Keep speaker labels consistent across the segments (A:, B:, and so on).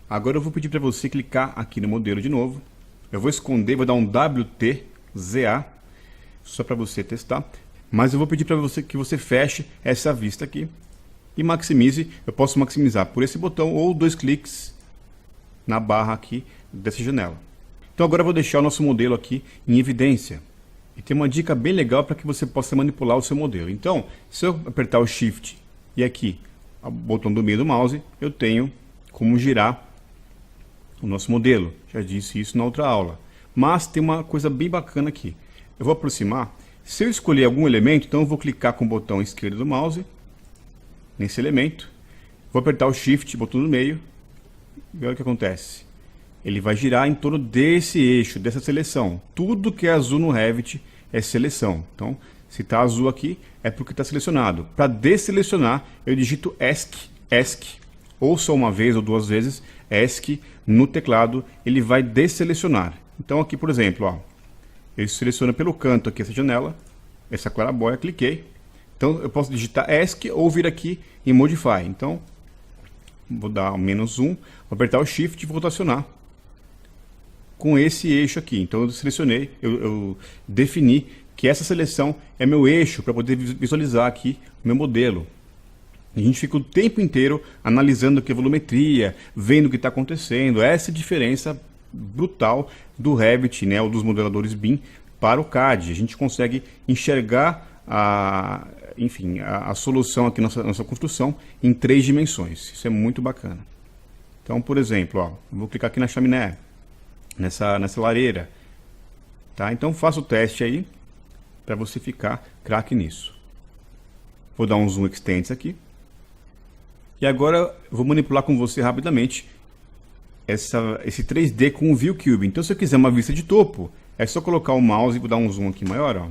A: Agora eu vou pedir para você clicar aqui no modelo de novo. Eu vou esconder, vou dar um WTZA, só para você testar. Mas eu vou pedir para você que você feche essa vista aqui e maximize. Eu posso maximizar por esse botão ou 2 cliques na barra aqui dessa janela. Então agora eu vou deixar o nosso modelo aqui em evidência. E tem uma dica bem legal para que você possa manipular o seu modelo. Então, se eu apertar o Shift e aqui o botão do meio do mouse, eu tenho como girar o nosso modelo. Já disse isso na outra aula. Mas tem uma coisa bem bacana aqui. Eu vou aproximar. Se eu escolher algum elemento, então eu vou clicar com o botão esquerdo do mouse nesse elemento. Vou apertar o Shift, botão do meio. E olha o que acontece. Ele vai girar em torno desse eixo, dessa seleção. Tudo que é azul no Revit é seleção. Então, se está azul aqui, é porque está selecionado. Para desselecionar, eu digito ESC, ou só uma vez ou 2 vezes, ESC no teclado, ele vai desselecionar. Então aqui, por exemplo, ó, ele seleciona pelo canto aqui essa janela, essa clarabóia, cliquei. Então eu posso digitar ESC ou vir aqui em Modify. Então, vou dar -1, vou apertar o Shift e vou rotacionar com esse eixo aqui. Então eu selecionei, eu defini que essa seleção é meu eixo para poder visualizar aqui o meu modelo. A gente fica o tempo inteiro analisando aqui a volumetria, vendo o que está acontecendo. Essa é a diferença brutal do Revit, né, ou dos modeladores BIM para o CAD. A gente consegue enxergar a solução aqui na nossa construção em 3 dimensões. Isso é muito bacana. Então, por exemplo, ó, vou clicar aqui na chaminé, nessa lareira. Tá? Então faça o teste aí para você ficar craque nisso. Vou dar um zoom extends aqui. E agora eu vou manipular com você rapidamente esse 3D com o View Cube. Então, se eu quiser uma vista de topo, é só colocar o mouse, vou dar um zoom aqui maior, ó.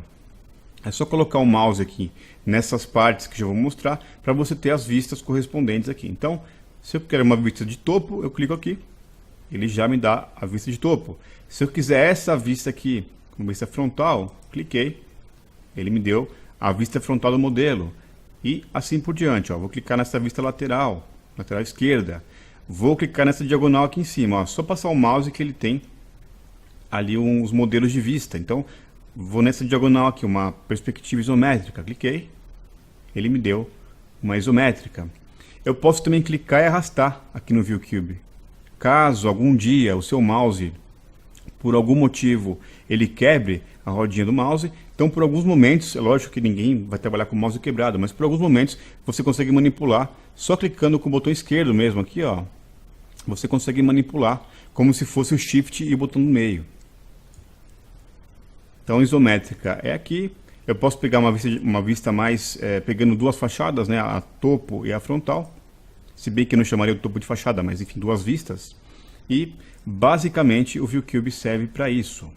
A: É só colocar o mouse aqui nessas partes que já vou mostrar para você ter as vistas correspondentes aqui. Então, se eu quero uma vista de topo, eu clico aqui, ele já me dá a vista de topo. Se eu quiser essa vista aqui, como vista frontal, cliquei, ele me deu a vista frontal do modelo. E assim por diante, ó. Vou clicar nessa vista lateral esquerda. Vou clicar nessa diagonal aqui em cima, ó. Só passar o mouse que ele tem ali uns modelos de vista. Então, vou nessa diagonal aqui, uma perspectiva isométrica. Cliquei, ele me deu uma isométrica. Eu posso também clicar e arrastar aqui no View Cube. Caso algum dia o seu mouse, por algum motivo, ele quebre a rodinha do mouse, então por alguns momentos, é lógico que ninguém vai trabalhar com o mouse quebrado, mas por alguns momentos você consegue manipular, só clicando com o botão esquerdo mesmo aqui, ó, você consegue manipular como se fosse o Shift e o botão do meio. Então isométrica é aqui, eu posso pegar uma vista mais, pegando 2 fachadas, né, a topo e a frontal, se bem que eu não chamaria o topo de fachada, mas enfim, 2 vistas, e basicamente o View Cube serve para isso.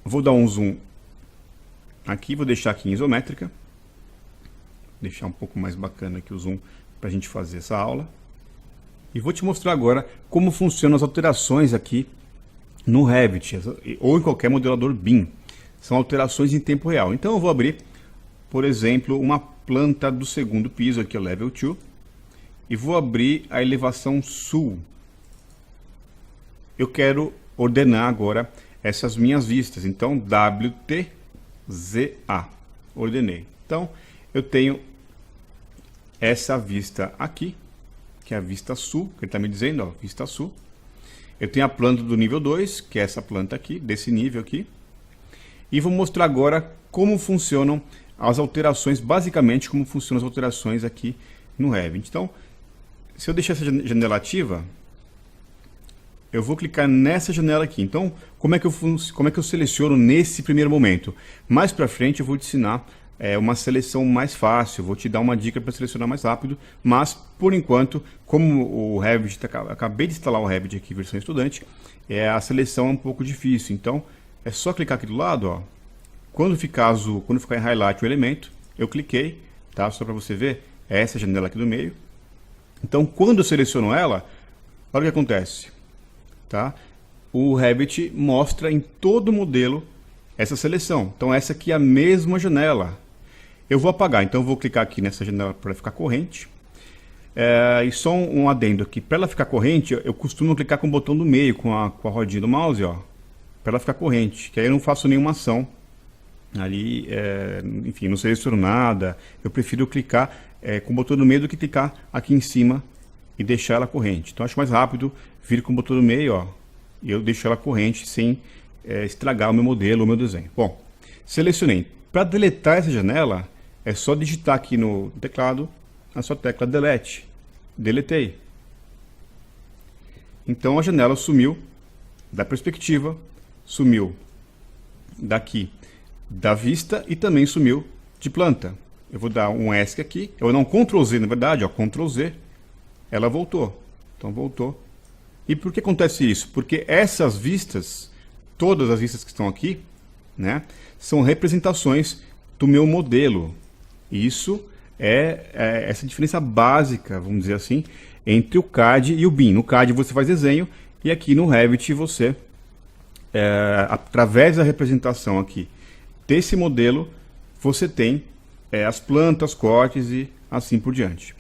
A: Vou dar um zoom aqui, vou deixar aqui em isométrica. Deixar um pouco mais bacana aqui o zoom para a gente fazer essa aula. E vou te mostrar agora como funcionam as alterações aqui no Revit, ou em qualquer modelador BIM. São alterações em tempo real. Então eu vou abrir, por exemplo, uma planta do 2º piso, aqui é o Level 2. E vou abrir a elevação sul. Eu quero ordenar agora essas minhas vistas. Então, WTZA. Ordenei. Então, eu tenho essa vista aqui, que é a vista sul, que ele está me dizendo, ó, vista sul. Eu tenho a planta do nível 2, que é essa planta aqui, desse nível aqui. E vou mostrar agora como funcionam as alterações, basicamente como funcionam as alterações aqui no Revit. Então, se eu deixar essa janela ativa, eu vou clicar nessa janela aqui. Então, como é que eu seleciono nesse primeiro momento? Mais para frente eu vou te ensinar uma seleção mais fácil, vou te dar uma dica para selecionar mais rápido, mas por enquanto, como o Revit, acabei de instalar o Revit aqui, versão estudante, a seleção é um pouco difícil. Então, é só clicar aqui do lado, ó. Quando ficar azul, quando ficar em highlight o elemento, eu cliquei, tá? Só para você ver, é essa janela aqui do meio. Então, quando eu seleciono ela, olha o que acontece. Tá? O Revit mostra em todo o modelo essa seleção. Então essa aqui é a mesma janela. Eu vou apagar, então eu vou clicar aqui nessa janela para ficar corrente. E só um adendo aqui, para ela ficar corrente, eu costumo clicar com o botão do meio, com a rodinha do mouse, ó, para ela ficar corrente, que aí eu não faço nenhuma ação ali, enfim, não seleciono nada, eu prefiro clicar com o botão do meio do que clicar aqui em cima e deixar ela corrente. Então acho mais rápido vir com o botão do meio, ó, e eu deixo ela corrente sem estragar o meu modelo, o meu desenho. Bom, selecionei. Para deletar essa janela, é só digitar aqui no teclado a sua tecla Delete. Deletei. Então a janela sumiu da perspectiva, sumiu daqui da vista e também sumiu de planta. Eu vou dar um ESC aqui, eu vou dar um Ctrl Z na verdade, ó, Ctrl Z, ela voltou. Então voltou. E por que acontece isso? Porque essas vistas, todas as vistas que estão aqui, né, são representações do meu modelo. Isso é essa diferença básica, vamos dizer assim, entre o CAD e o BIM. No CAD você faz desenho e aqui no Revit você, através da representação aqui desse modelo, você tem as plantas, cortes e assim por diante.